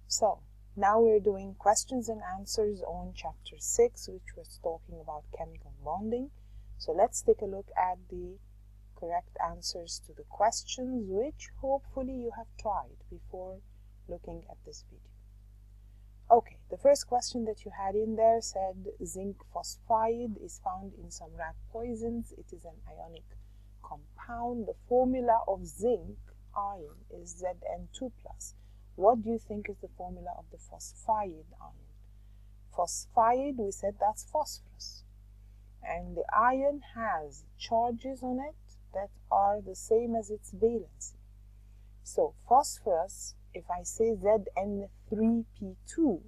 So now we're doing questions and answers on chapter 6, which was talking about chemical bonding. So let's take a look at the correct answers to the questions, which hopefully you have tried before looking at this video. Okay, the first question that you had in there said zinc phosphide is found in some rat poisons. It is an ionic compound. The formula of zinc ion is Zn2+. What do you think is the formula of the phosphide ion? Phosphide, we said that's phosphorus. And the ion has charges on it that are the same as its valency. So phosphorus, if I say Zn3p2,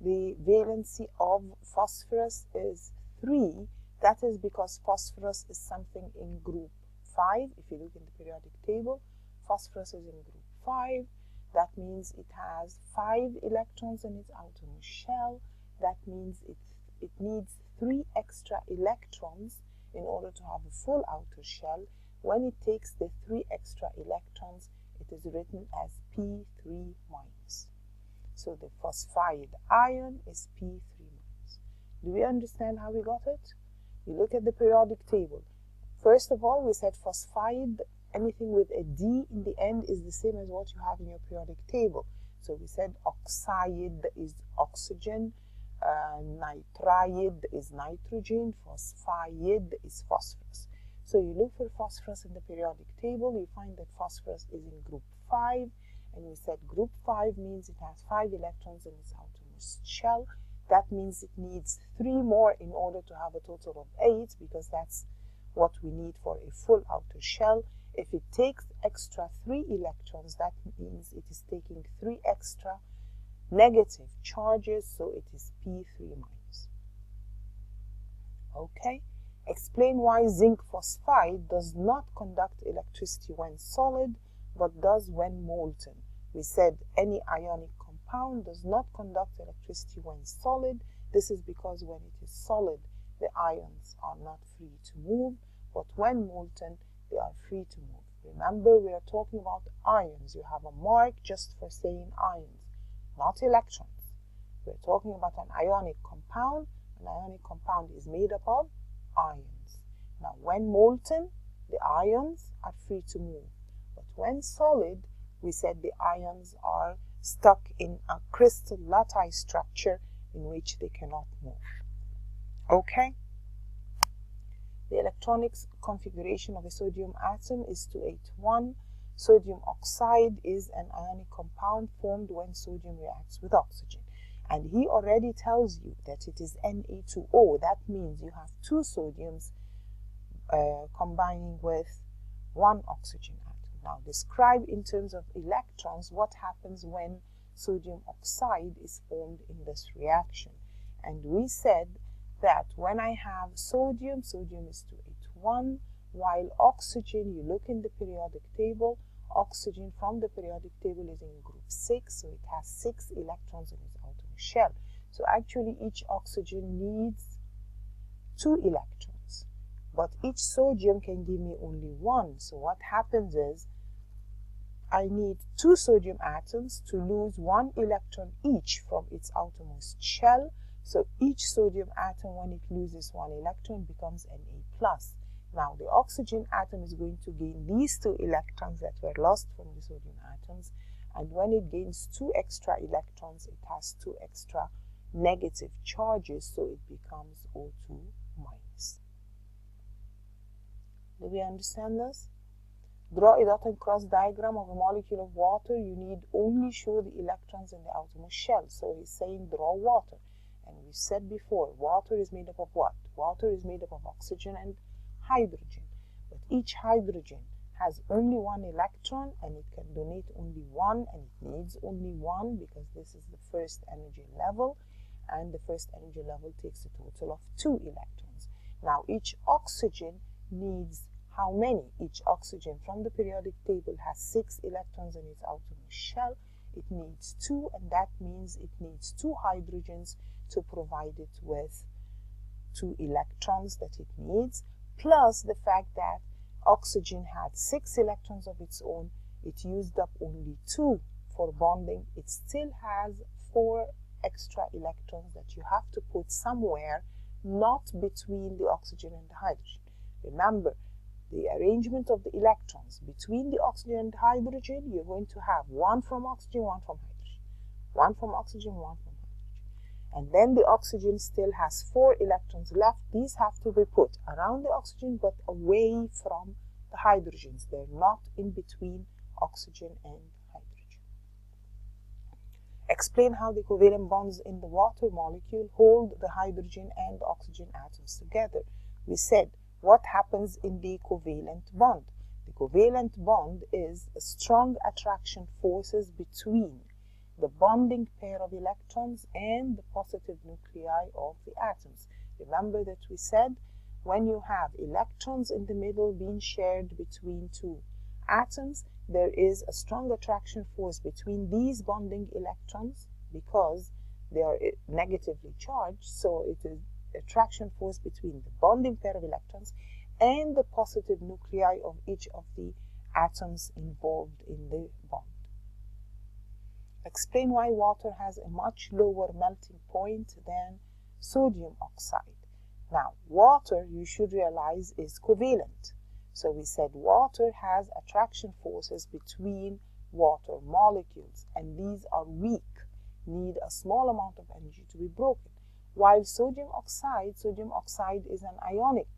the valency of phosphorus is 3. That is because phosphorus is something in group 5. If you look in the periodic table, phosphorus is in group 5. That means it has 5 electrons in its outermost shell. That means it needs 3 extra electrons in order to have a full outer shell. When it takes the 3 extra electrons, it is written as P3-. So the phosphide ion is P3-. Do we understand how we got it? You look at the periodic table. First of all, we said phosphide, anything with a D in the end is the same as what you have in your periodic table. So we said oxide is oxygen, nitride is nitrogen, phosphide is phosphorus. So you look for phosphorus in the periodic table, you find that phosphorus is in group 5, and we said group 5 means it has 5 electrons in its outermost shell. That means it needs 3 more in order to have a total of 8, because that's what we need for a full outer shell. If it takes extra 3 electrons, that means it is taking 3 extra negative charges, so it is P3-. Okay, explain why zinc phosphide does not conduct electricity when solid, but does when molten. We said any ionic compound does not conduct electricity when solid. This is because when it is solid, the ions are not free to move, but when molten, they are free to move. Remember, we are talking about ions. You have a mark just for saying ions, not electrons. We're talking about an ionic compound. An ionic compound is made up of ions. Now, when molten, the ions are free to move. But when solid, we said the ions are stuck in a crystal lattice structure in which they cannot move. Okay? The electronics configuration of a sodium atom is 281. Sodium oxide is an ionic compound formed when sodium reacts with oxygen. And he already tells you that it is Na2O. That means you have 2 sodiums combining with 1 oxygen atom. Now describe in terms of electrons what happens when sodium oxide is formed in this reaction. And we said that when I have sodium, sodium is 281, while oxygen, you look in the periodic table, oxygen from the periodic table is in group 6, so it has 6 electrons in its outer shell. So actually each oxygen needs 2 electrons, but each sodium can give me only 1. So what happens is I need 2 sodium atoms to lose 1 electron each from its outermost shell. So each sodium atom, when it loses 1 electron, becomes Na+. Now the oxygen atom is going to gain these 2 electrons that were lost from the sodium atoms, and when it gains 2 extra electrons, it has 2 extra negative charges, so it becomes O2-. Do we understand this? Draw a dot and cross diagram of a molecule of water. You need only show the electrons in the outermost shell. So he's saying draw water. And we said before, water is made up of what? Water is made up of oxygen and hydrogen. But each hydrogen has only 1 electron, and it can donate only 1, and it needs only 1 because this is the first energy level, and the first energy level takes a total of 2 electrons. Now each oxygen needs how many? Each oxygen from the periodic table has 6 electrons in its outermost shell. It needs 2, and that means it needs 2 hydrogens to provide it with 2 electrons that it needs, plus the fact that oxygen had 6 electrons of its own. It used up only 2 for for bonding, it still has 4 extra electrons that you have to put somewhere, not between the oxygen and the hydrogen. Remember, the arrangement of the electrons between the oxygen and hydrogen, you're going to have 1 from oxygen, 1 from hydrogen. 1 from oxygen, 1 from hydrogen. And then the oxygen still has 4 electrons left. These have to be put around the oxygen but away from the hydrogens. They're not in between oxygen and hydrogen. Explain how the covalent bonds in the water molecule hold the hydrogen and oxygen atoms together. We said, what happens in the covalent bond? The covalent bond is strong attraction forces between the bonding pair of electrons and the positive nuclei of the atoms. Remember that we said when you have electrons in the middle being shared between 2 atoms, there is a strong attraction force between these bonding electrons because they are negatively charged, so it is attraction force between the bonding pair of electrons and the positive nuclei of each of the atoms involved in the bond. Explain why water has a much lower melting point than sodium oxide. Now, water, you should realize, is covalent. So we said water has attraction forces between water molecules, and these are weak, need a small amount of energy to be broken. While sodium oxide is an ionic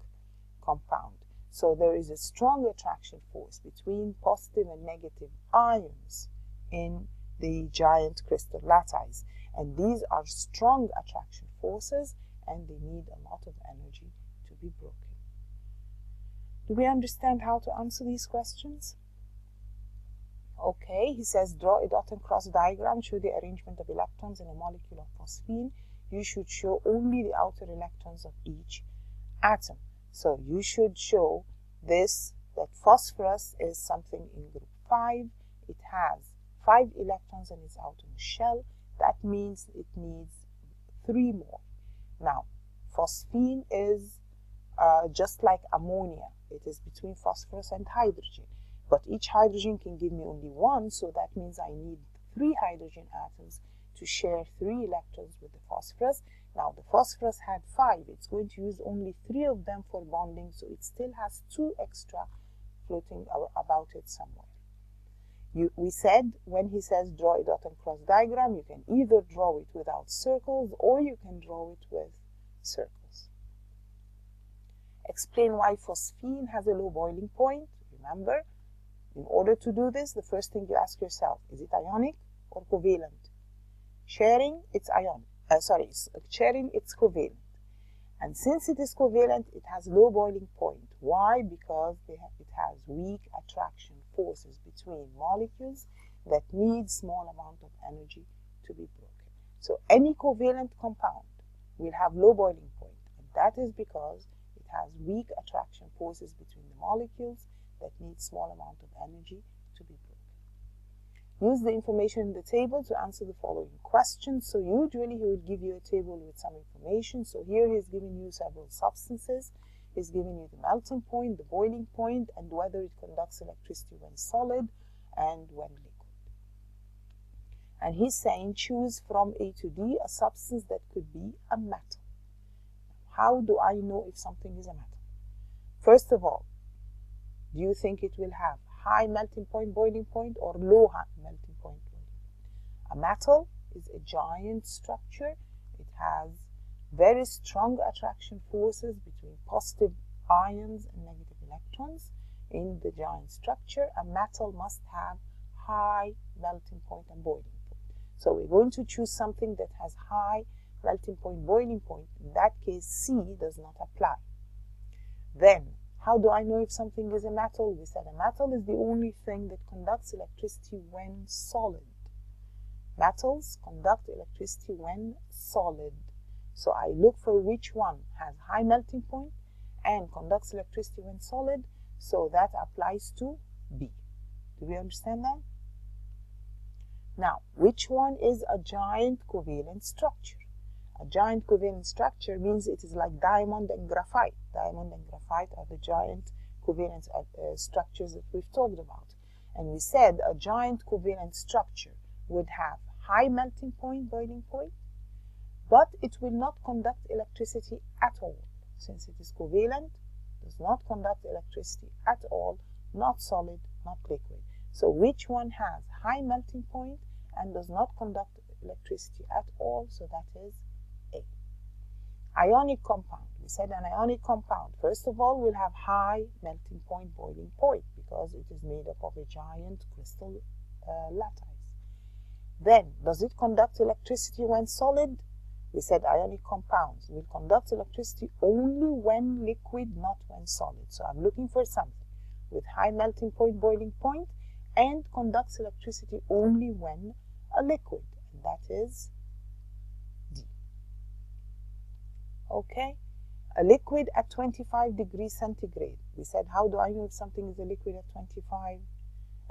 compound. So there is a strong attraction force between positive and negative ions in the giant crystal lattice. And these are strong attraction forces, and they need a lot of energy to be broken. Do we understand how to answer these questions? Okay, he says, draw a dot and cross diagram, show the arrangement of electrons in a molecule of phosphine. You should show only the outer electrons of each atom. So you should show this, that phosphorus is something in group 5. It has 5 electrons in its outer shell. That means it needs 3 more. Now, phosphine is just like ammonia. It is between phosphorus and hydrogen. But each hydrogen can give me only 1, so that means I need 3 hydrogen atoms to share 3 electrons with the phosphorus. Now, the phosphorus had 5. It's going to use only 3 of them for bonding, so it still has 2 extra floating about it somewhere. We said, when he says draw a dot and cross diagram, you can either draw it without circles or you can draw it with circles. Explain why phosphine has a low boiling point. Remember, in order to do this, the first thing you ask yourself, is it ionic or covalent? Sharing, it's ionic. Sharing, it's covalent. And since it is covalent, it has low boiling point. Why? Because it has weak attraction forces between molecules that need small amount of energy to be broken. So any covalent compound will have low boiling point, and that is because it has weak attraction forces between the molecules that need small amount of energy to be broken. Use the information in the table to answer the following questions. So usually he will give you a table with some information. So here he's giving you several substances. He's giving you the melting point, the boiling point, and whether it conducts electricity when solid and when liquid. And he's saying choose from A to D a substance that could be a metal. How do I know if something is a metal? First of all, do you think it will have high melting point, boiling point, or low melting point, boiling point? A metal is a giant structure. It has very strong attraction forces between positive ions and negative electrons in the giant structure. A metal must have high melting point and boiling point. So we're going to choose something that has high melting point, boiling point. In that case, C does not apply. Then, how do I know if something is a metal? We said a metal is the only thing that conducts electricity when solid. Metals conduct electricity when solid. So I look for which one has high melting point and conducts electricity when solid. So that applies to B. Do we understand that? Now, which one is a giant covalent structure? A giant covalent structure means it is like diamond and graphite. Diamond and graphite are the giant covalent structures that we've talked about. And we said a giant covalent structure would have high melting point, boiling point, but it will not conduct electricity at all. Since it is covalent, does not conduct electricity at all, not solid, not liquid. So which one has high melting point and does not conduct electricity at all? So that is A. Ionic compound. We said an ionic compound, first of all, will have high melting point, boiling point, because it is made up of a giant crystal lattice. Then, does it conduct electricity when solid? We said ionic compounds will conduct electricity only when liquid, not when solid. So I'm looking for something with high melting point, boiling point, and conducts electricity only when a liquid, and that is D. Okay, a liquid at 25 degrees centigrade. We said, how do I know if something is a liquid at 25?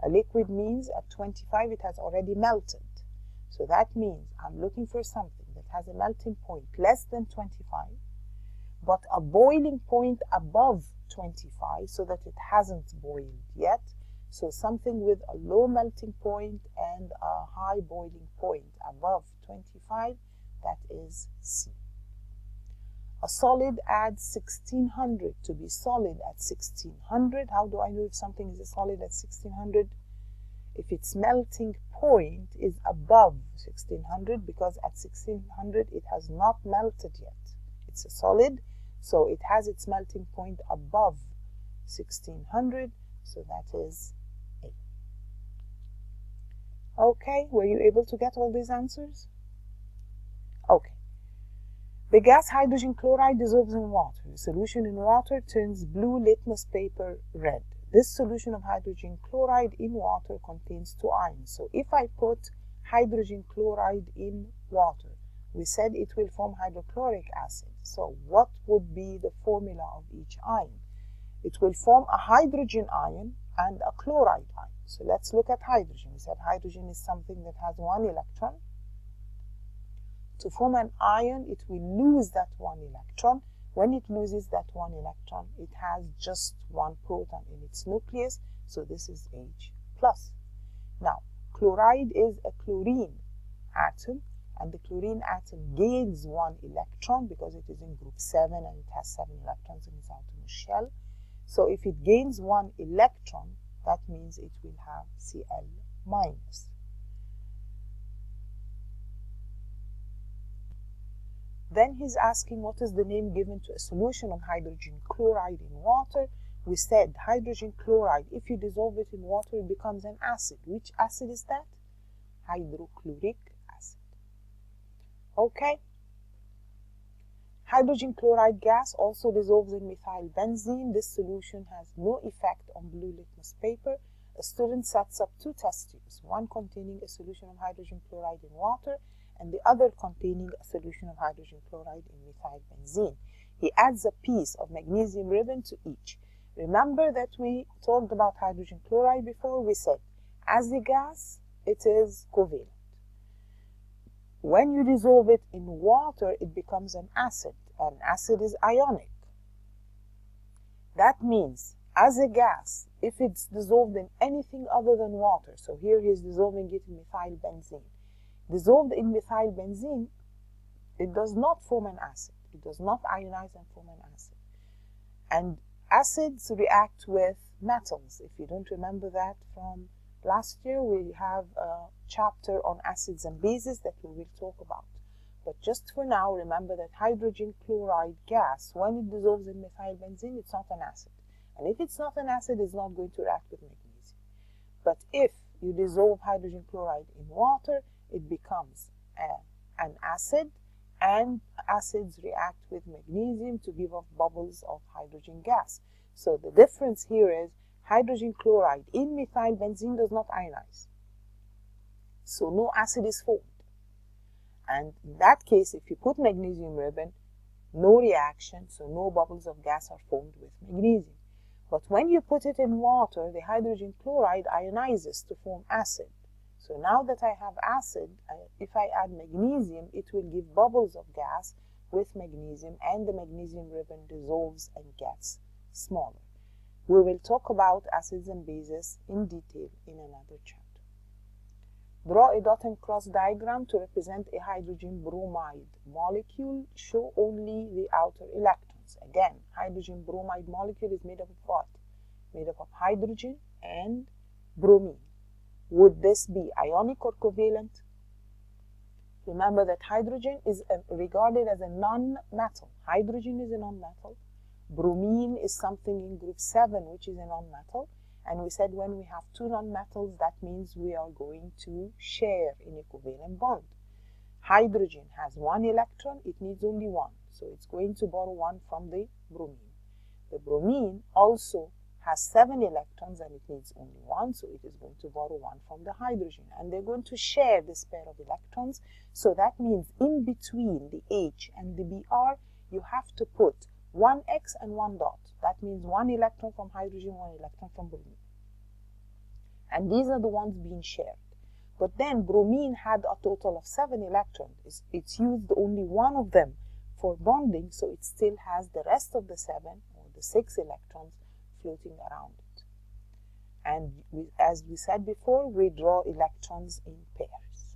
A liquid means at 25 it has already melted. So that means I'm looking for something that has a melting point less than 25, but a boiling point above 25, so that it hasn't boiled yet. So something with a low melting point and a high boiling point above 25, that is C. A solid adds 1600 to be solid at 1600. How do I know if something is a solid at 1600? If its melting point is above 1600, because at 1600 it has not melted yet. It's a solid, so it has its melting point above 1600, so that is A. Okay, were you able to get all these answers? Okay. The gas hydrogen chloride dissolves in water. The solution in water turns blue litmus paper red. This solution of hydrogen chloride in water contains 2 ions. So if I put hydrogen chloride in water, we said it will form hydrochloric acid. So what would be the formula of each ion? It will form a hydrogen ion and a chloride ion. So let's look at hydrogen. We said hydrogen is something that has 1 electron. To form an ion, it will lose that 1 electron. When it loses that 1 electron, it has just 1 proton in its nucleus, so this is H+. Now, chloride is a chlorine atom, and the chlorine atom gains 1 electron because it is in group 7 and it has 7 electrons in its outermost shell. So if it gains 1 electron, that means it will have Cl-. Then he's asking what is the name given to a solution of hydrogen chloride in water. We said hydrogen chloride, if you dissolve it in water, it becomes an acid. Which acid is that? Hydrochloric acid. Okay. Hydrogen chloride gas also dissolves in methyl benzene. This solution has no effect on blue litmus paper. A student sets up 2 test tubes, one containing a solution of hydrogen chloride in water and the other containing a solution of hydrogen chloride in methyl benzene. He adds a piece of magnesium ribbon to each. Remember that we talked about hydrogen chloride before. We said as a gas, it is covalent. When you dissolve it in water, it becomes an acid. An acid is ionic. That means, as a gas, if it's dissolved in anything other than water, so here he is dissolving it in methyl benzene. Dissolved in methyl benzene, it does not form an acid. It does not ionize and form an acid. And acids react with metals. If you don't remember that from last year, we have a chapter on acids and bases that we will talk about. But just for now, remember that hydrogen chloride gas, when it dissolves in methyl benzene, it's not an acid. And if it's not an acid, it's not going to react with magnesium. But if you dissolve hydrogen chloride in water, it becomes an acid, and acids react with magnesium to give off bubbles of hydrogen gas. So the difference here is hydrogen chloride in methyl benzene does not ionize. So no acid is formed. And in that case, if you put magnesium ribbon, no reaction, so no bubbles of gas are formed with magnesium. But when you put it in water, the hydrogen chloride ionizes to form acid. So now that I have acid, if I add magnesium, it will give bubbles of gas with magnesium, and the magnesium ribbon dissolves and gets smaller. We will talk about acids and bases in detail in another chapter. Draw a dot and cross diagram to represent a hydrogen bromide molecule. Show only the outer electrons. Again, hydrogen bromide molecule is made up of what? Made up of hydrogen and bromine. Would this be ionic or covalent? Remember that hydrogen is regarded as a non-metal. Hydrogen is a non-metal. Bromine is something in group 7, which is a non-metal. And we said when we have two non-metals, that means we are going to share in a covalent bond. Hydrogen has one electron, it needs only one. So it's going to borrow one from the bromine. The bromine also has 7 electrons and it needs only one, so it is going to borrow one from the hydrogen. And they're going to share this pair of electrons. So that means in between the H and the Br, you have to put one X and one dot. That means one electron from hydrogen, one electron from bromine. And these are the ones being shared. But then bromine had a total of 7 electrons. It's used only one of them for bonding, so it still has the rest of the 7 or the 6 electrons floating around it. And as we said before, we draw electrons in pairs.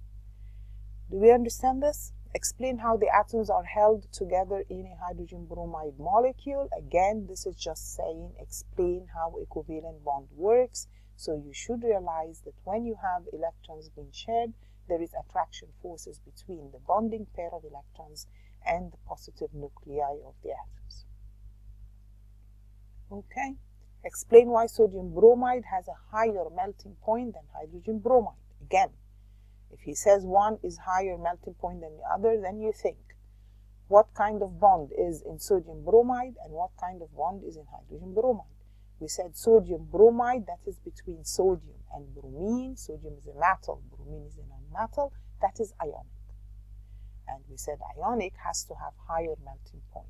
Do we understand this? Explain how the atoms are held together in a hydrogen bromide molecule. Again, this is just saying explain how a covalent bond works. So you should realize that when you have electrons being shared, there is attraction forces between the bonding pair of electrons and the positive nuclei of the atoms. Okay. Explain why sodium bromide has a higher melting point than hydrogen bromide. Again, if he says one is higher melting point than the other, then you think, what kind of bond is in sodium bromide and what kind of bond is in hydrogen bromide? We said sodium bromide, that is between sodium and bromine. Sodium is a metal, bromine is a non-metal, that is ionic. And we said ionic has to have higher melting point.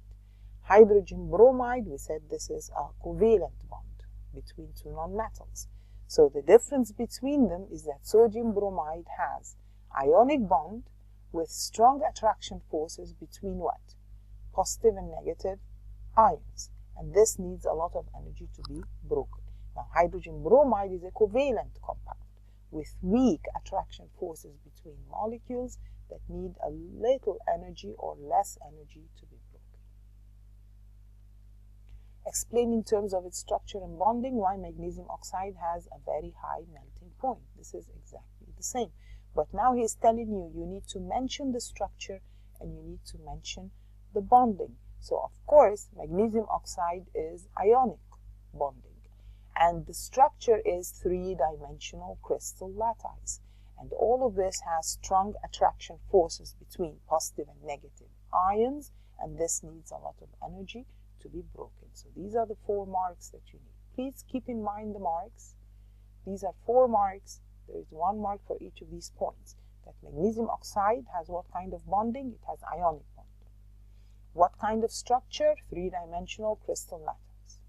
Hydrogen bromide, we said this is a covalent bond between two non-metals. So the difference between them is that sodium bromide has ionic bond with strong attraction forces between what? Positive and negative ions. And this needs a lot of energy to be broken. Now, hydrogen bromide is a covalent compound with weak attraction forces between molecules that need a little energy or less energy to be broken. Explain in terms of its structure and bonding why magnesium oxide has a very high melting point. This is exactly the same. But now he's telling you, you need to mention the structure and you need to mention the bonding. So, of course, magnesium oxide is ionic bonding. And the structure is 3-dimensional crystal lattice. And all of this has strong attraction forces between positive and negative ions. And this needs a lot of energy to be broken. So, these are the 4 marks that you need. Please keep in mind the marks. These are 4 marks. There is 1 mark for each of these points. That magnesium oxide has what kind of bonding? It has ionic bonding. What kind of structure? 3-dimensional crystal lattice.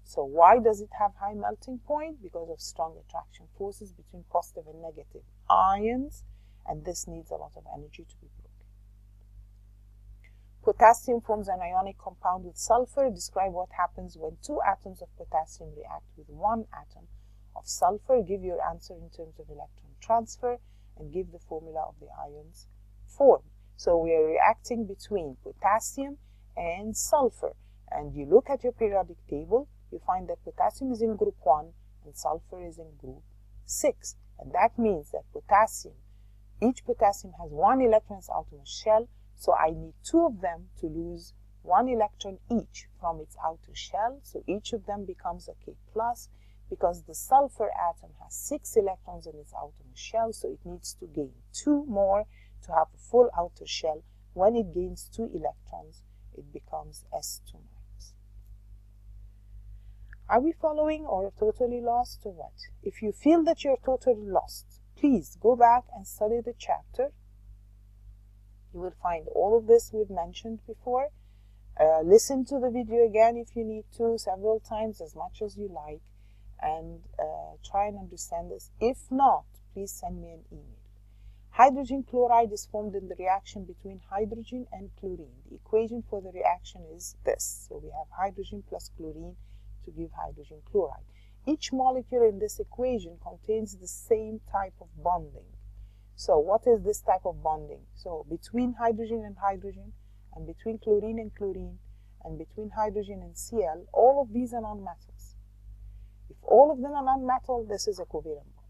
So why does it have high melting point? Because of strong attraction forces between positive and negative ions, and this needs a lot of energy to be broken. Potassium forms an ionic compound with sulfur. Describe what happens when 2 atoms of potassium react with 1 atom of sulfur. Give your answer in terms of electron transfer and give the formula of the ions formed. So we are reacting between potassium and sulfur. And you look at your periodic table, you find that potassium is in group 1 and sulfur is in group 6. And that means that each potassium has 1 electron in its outermost shell. So I need 2 of them to lose 1 electron each from its outer shell. So each of them becomes a K+, because the sulfur atom has 6 electrons in its outermost shell. So it needs to gain 2 more to have a full outer shell. When it gains 2 electrons, it becomes S2-. Are we following or totally lost or what? If you feel that you're totally lost, please go back and study the chapter. You will find all of this we've mentioned before. Listen to the video again if you need to, several times, as much as you like, and try and understand this. If not, please send me an email. Hydrogen chloride is formed in the reaction between hydrogen and chlorine. The equation for the reaction is this. So we have hydrogen plus chlorine to give hydrogen chloride. Each molecule in this equation contains the same type of bonding. So what is this type of bonding? So between hydrogen and hydrogen, and between chlorine and chlorine, and between hydrogen and Cl, all of these are nonmetals. If all of them are nonmetal, this is a covalent bond.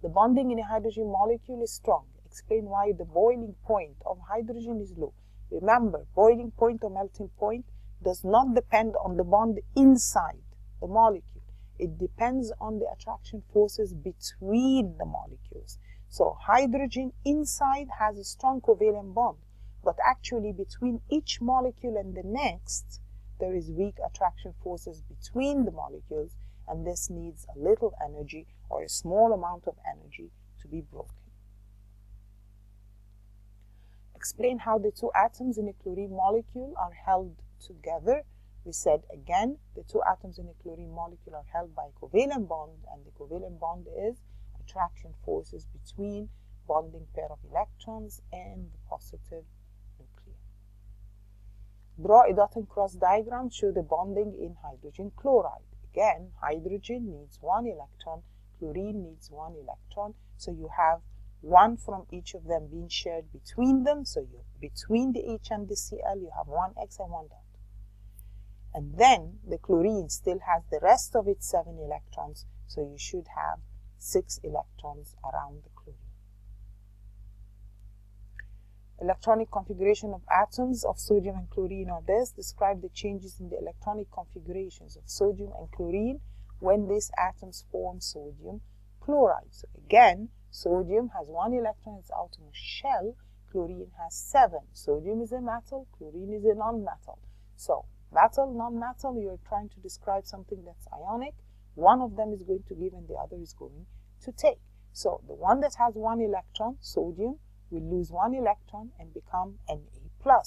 The bonding in a hydrogen molecule is strong. Explain why the boiling point of hydrogen is low. Remember, boiling point or melting point does not depend on the bond inside the molecule. It depends on the attraction forces between the molecules. So hydrogen inside has a strong covalent bond, but actually between each molecule and the next, there is weak attraction forces between the molecules, and this needs a little energy or a small amount of energy to be broken. Explain how the two atoms in a chlorine molecule are held together. We said again, the two atoms in a chlorine molecule are held by a covalent bond, and the covalent bond is attraction forces between bonding pair of electrons and the positive nucleus. Draw a dot and cross diagram, show the bonding in hydrogen chloride. Again, hydrogen needs one electron, chlorine needs one electron, so you have one from each of them being shared between them. So between the H and the Cl, you have one X and one dot. And then the chlorine still has the rest of its 7 electrons, so you should have 6 electrons around the chlorine. Electronic configuration of atoms of sodium and chlorine are this. Describe the changes in the electronic configurations of sodium and chlorine when these atoms form sodium chloride. So again, sodium has 1 electron in its outermost shell, chlorine has 7. Sodium is a metal, chlorine is a non-metal. So metal, non-metal, you're trying to describe something that's ionic. One of them is going to give and the other is going to take. So the one that has 1 electron, sodium, will lose 1 electron and become Na+.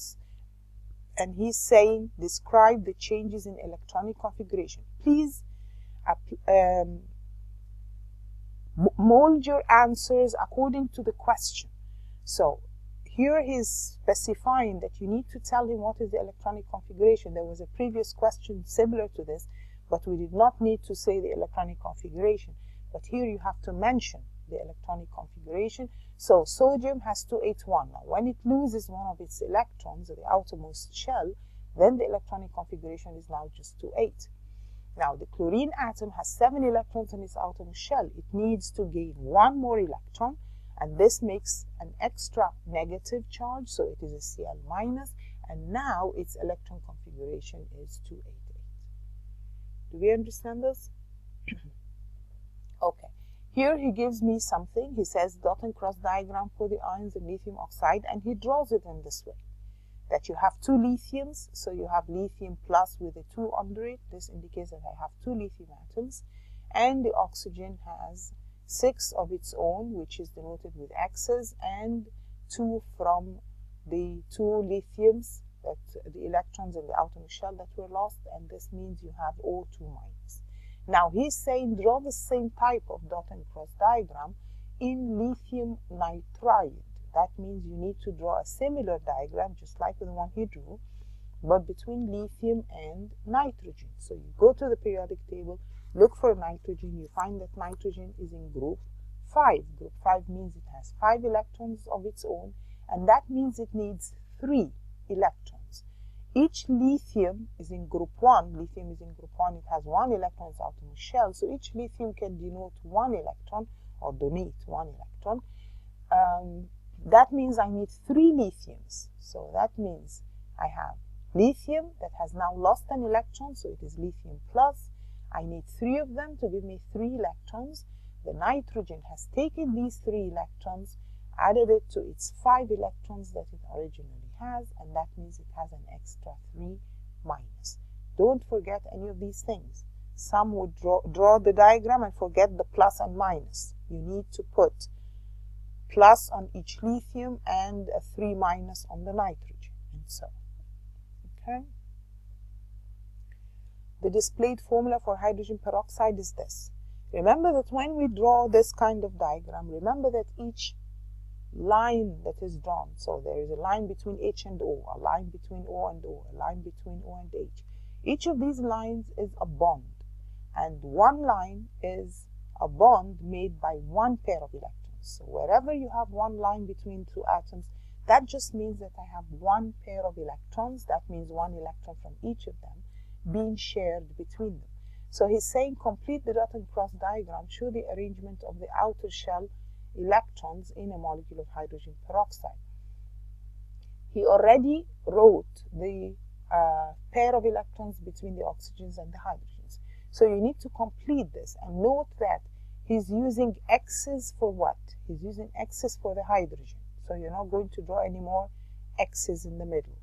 And he's saying, describe the changes in electronic configuration. Please mold your answers according to the question. So here he's specifying that you need to tell him what is the electronic configuration. There was a previous question similar to this, but we did not need to say the electronic configuration. But here you have to mention the electronic configuration. So sodium has 281. Now when it loses one of its electrons, the outermost shell, then the electronic configuration is now just 28. Now the chlorine atom has 7 electrons in its outermost shell. It needs to gain 1 more electron, and this makes an extra negative charge, so it is a Cl-, and now its electron configuration is 288. Do we understand this? Okay. Here he gives me something. He says dot and cross diagram for the ions in lithium oxide, and he draws it in this way. That you have 2 lithiums, so you have lithium plus with a 2 under it. This indicates that I have 2 lithium atoms, and the oxygen has 6 of its own, which is denoted with X's, and 2 from the 2 lithiums, that the electrons in the outermost shell that were lost, and this means you have O2-. Now he's saying draw the same type of dot and cross diagram in lithium nitride. That means you need to draw a similar diagram, just like the one he drew, but between lithium and nitrogen. So you go to the periodic table, look for nitrogen, you find that nitrogen is in group 5. Group 5 means it has 5 electrons of its own, and that means it needs 3 electrons. Each lithium is in group 1. Lithium is in group 1. It has 1 electron out in the shell, so each lithium can denote 1 electron or donate 1 electron. That means I need 3 lithiums. So that means I have lithium that has now lost an electron, so it is lithium plus. I need 3 of them to give me 3 electrons. The nitrogen has taken these 3 electrons, added it to its 5 electrons that it originally has, and that means it has an extra 3 minus. Don't forget any of these things. Some would draw the diagram and forget the plus and minus. You need to put plus on each lithium and a 3 minus on the nitrogen, and so on. Okay? The displayed formula for hydrogen peroxide is this. Remember that when we draw this kind of diagram, remember that each line that is drawn, so there is a line between H and O, a line between O and O, a line between O and H. Each of these lines is a bond, and one line is a bond made by 1 pair of electrons. So wherever you have one line between two atoms, that just means that I have one pair of electrons. That means one electron from each of them being shared between them. So he's saying complete the dot and cross diagram, show the arrangement of the outer shell electrons in a molecule of hydrogen peroxide. He already wrote the pair of electrons between the oxygens and the hydrogens. So you need to complete this, and note that he's using X's for what? He's using X's for the hydrogen. So you're not going to draw any more X's in the middle.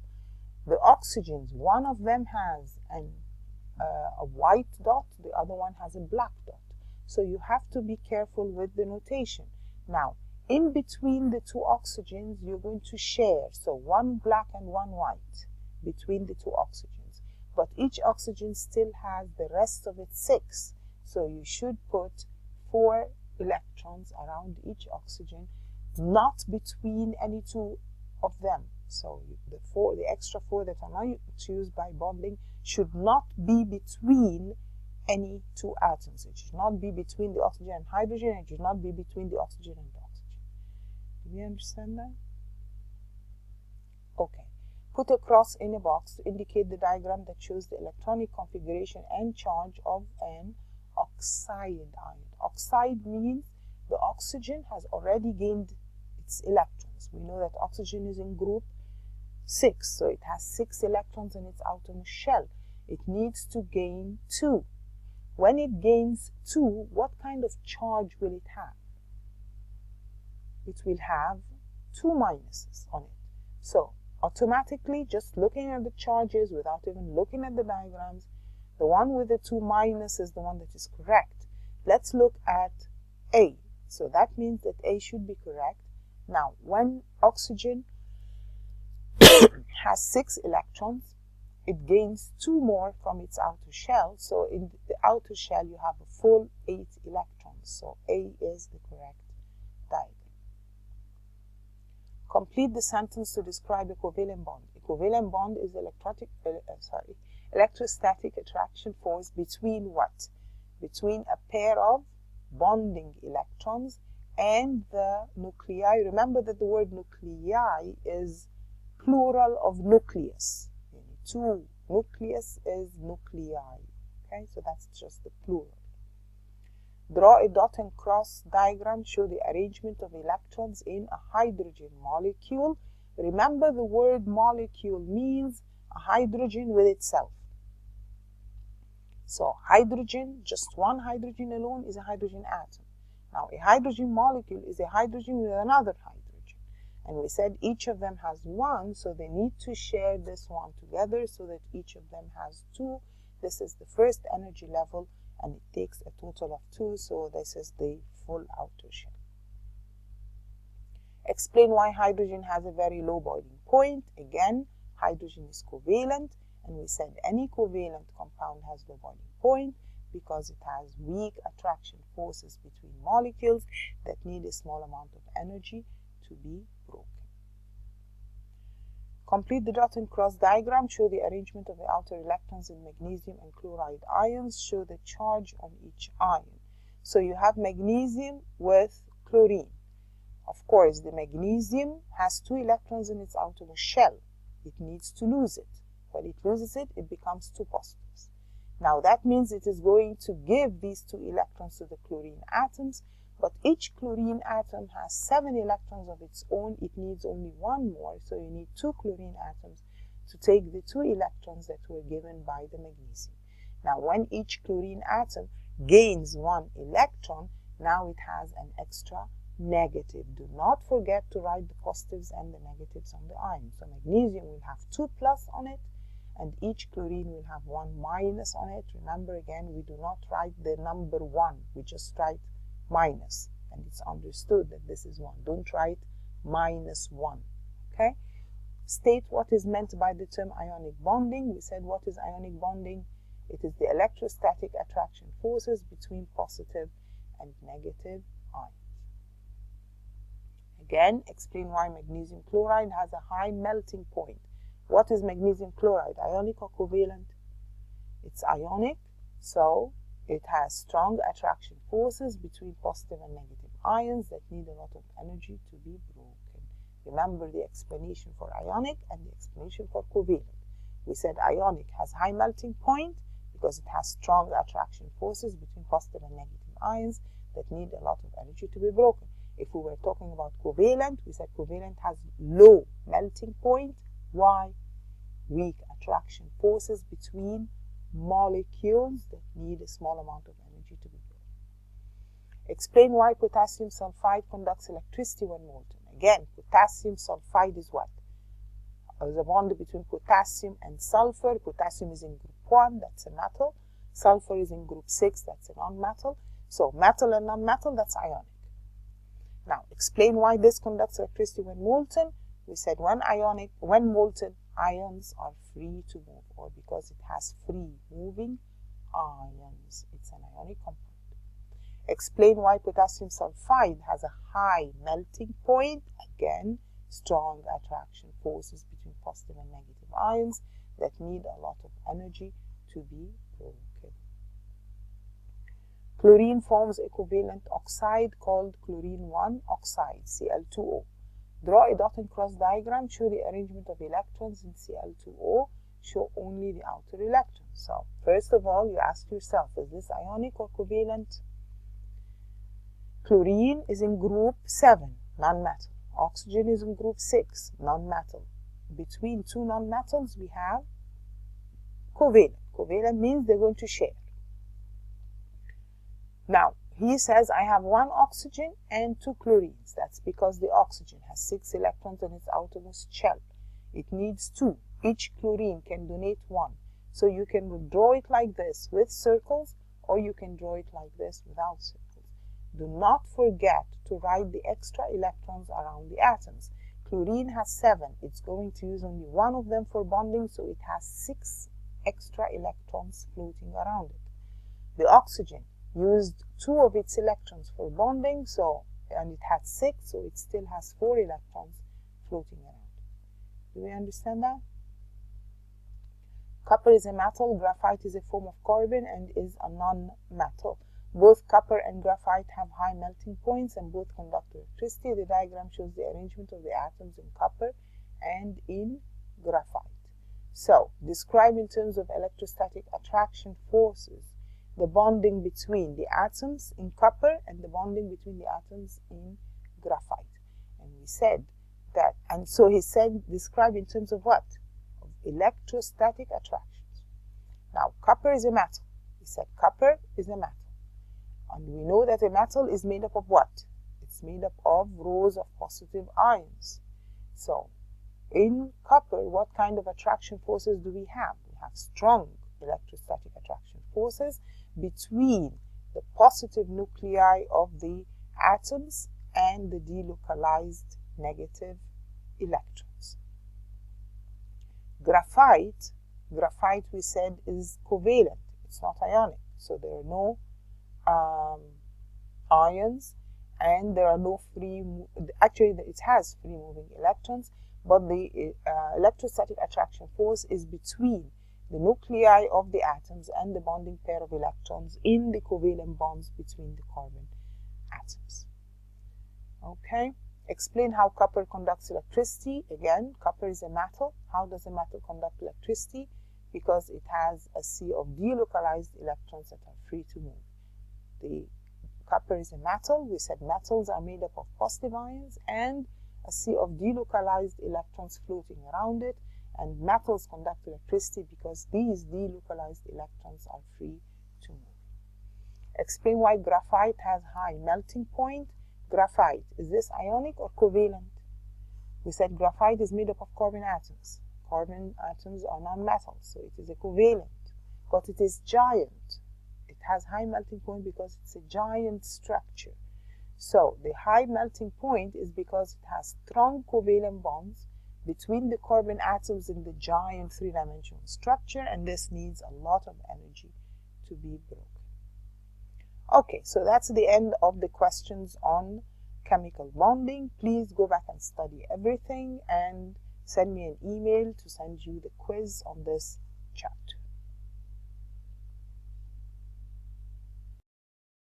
The oxygens, one of them has a white dot, the other one has a black dot. So you have to be careful with the notation. Now, in between the two oxygens, you're going to share. So one black and one white between the two oxygens. But each oxygen still has the rest of its 6. So you should put 4 electrons around each oxygen, not between any two of them. So the extra 4 that are not used by bonding should not be between any two atoms. It should not be between the oxygen and hydrogen, and it should not be between the oxygen and the oxygen. Do you understand that? Okay. Put a cross in a box to indicate the diagram that shows the electronic configuration and charge of an oxide ion. Oxide means the oxygen has already gained its electrons. We know that oxygen is in group 6, so it has 6 electrons in its outermost shell. It needs to gain 2. When it gains 2, what kind of charge will it have? It will have 2 minuses on it. So automatically, just looking at the charges without even looking at the diagrams, the one with the 2 minus is the one that is correct. Let's look at A. So that means that A should be correct. Now, when oxygen has 6 electrons, it gains 2 more from its outer shell. So in the outer shell, you have a full 8 electrons. So A is the correct diagram. Complete the sentence to describe a covalent bond. A covalent bond is electrostatic attraction force between what? Between a pair of bonding electrons and the nuclei. Remember that the word nuclei is plural of nucleus. 2 nucleus is nuclei. Okay, so that's just the plural. Draw a dot and cross diagram, show the arrangement of electrons in a hydrogen molecule. Remember, the word molecule means a hydrogen with itself. So hydrogen, just one hydrogen alone is a hydrogen atom. Now a hydrogen molecule is a hydrogen with another hydrogen. And we said each of them has 1, so they need to share this one together so that each of them has 2. This is the first energy level, and it takes a total of 2, so this is the full outer shell. Explain why hydrogen has a very low boiling point. Again, hydrogen is covalent, and we said any covalent compound has low boiling point because it has weak attraction forces between molecules that need a small amount of energy to be broken. Complete the dot and cross diagram, show the arrangement of the outer electrons in magnesium and chloride ions, show the charge on each ion. So you have magnesium with chlorine. Of course, the magnesium has 2 electrons in its outermost shell. It needs to lose it. When it loses it, it becomes 2 positives. Now that means it is going to give these 2 electrons to the chlorine atoms, but each chlorine atom has 7 electrons of its own. It needs only 1 more, so you need 2 chlorine atoms to take the 2 electrons that were given by the magnesium. Now when each chlorine atom gains 1 electron, now it has an extra negative. Do not forget to write the positives and the negatives on the ion. So magnesium will have 2 plus on it, and each chlorine will have 1 minus on it. Remember, again, we do not write the number 1. We just write minus, and it's understood that this is 1. Don't write minus 1. Okay? State what is meant by the term ionic bonding. We said, what is ionic bonding? It is the electrostatic attraction forces between positive and negative ions. Again, explain why magnesium chloride has a high melting point. What is magnesium chloride? Ionic or covalent? It's ionic, so it has strong attraction forces between positive and negative ions that need a lot of energy to be broken. Remember the explanation for ionic and the explanation for covalent. We said ionic has high melting point because it has strong attraction forces between positive and negative ions that need a lot of energy to be broken. If we were talking about covalent, we said covalent has low melting point. Why? Weak attraction forces between molecules that need a small amount of energy to be broken. Explain why potassium sulfide conducts electricity when molten. Again, potassium sulfide is what? There's a bond between potassium and sulfur. Potassium is in group 1, that's a metal. Sulfur is in group 6, that's a non-metal. So metal and non-metal, that's ionic. Now, explain why this conducts electricity when molten. We said when molten, ions are free to move, or because it has free moving ions. It's an ionic compound. Explain why potassium sulfide has a high melting point. Again, strong attraction forces between positive and negative ions that need a lot of energy to be broken. Chlorine forms a covalent oxide called chlorine 1 oxide, Cl2O. Draw a dot and cross diagram, show the arrangement of electrons in Cl2O, show only the outer electrons. So, first of all, you ask yourself, is this ionic or covalent? Chlorine is in group 7, non-metal. Oxygen is in group 6, non-metal. Between two non-metals, we have covalent. Covalent means they're going to share. Now, he says, I have 1 oxygen and 2 chlorines. That's because the oxygen has 6 electrons in its outermost shell. It needs 2. Each chlorine can donate 1. So you can draw it like this with circles, or you can draw it like this without circles. Do not forget to write the extra electrons around the atoms. Chlorine has 7. It's going to use only 1 of them for bonding, so it has 6 extra electrons floating around it. The oxygen used 2 of its electrons for bonding, and it had 6, so it still has 4 electrons floating around. Do we understand that? Copper is a metal, graphite is a form of carbon and is a non-metal. Both copper and graphite have high melting points and both conduct electricity. The diagram shows the arrangement of the atoms in copper and in graphite. So, describe in terms of electrostatic attraction forces the bonding between the atoms in copper and the bonding between the atoms in graphite. And we said that, and so he said, describe in terms of what? Of electrostatic attractions. Now, copper is a metal. He said copper is a metal. And we know that a metal is made up of what? It's made up of rows of positive ions. So, in copper, what kind of attraction forces do we have? We have strong electrostatic attraction forces between the positive nuclei of the atoms and the delocalized negative electrons. Graphite we said is covalent. It's not ionic. So there are no ions and there are no actually it has free moving electrons, but the electrostatic attraction force is between the nuclei of the atoms and the bonding pair of electrons in the covalent bonds between the carbon atoms. Okay, explain how copper conducts electricity. Again, copper is a metal. How does a metal conduct electricity? Because it has a sea of delocalized electrons that are free to move. The copper is a metal. We said metals are made up of positive ions and a sea of delocalized electrons floating around it, and metals conduct electricity because these delocalized electrons are free to move. Explain why graphite has high melting point. Graphite, is this ionic or covalent? We said graphite is made up of carbon atoms. Carbon atoms are non-metals, so it is a covalent, but it is giant. It has high melting point because it's a giant structure. So the high melting point is because it has strong covalent bonds between the carbon atoms in the giant three-dimensional structure, and this needs a lot of energy to be broken. Okay, so that's the end of the questions on chemical bonding. Please go back and study everything and send me an email to send you the quiz on this chapter.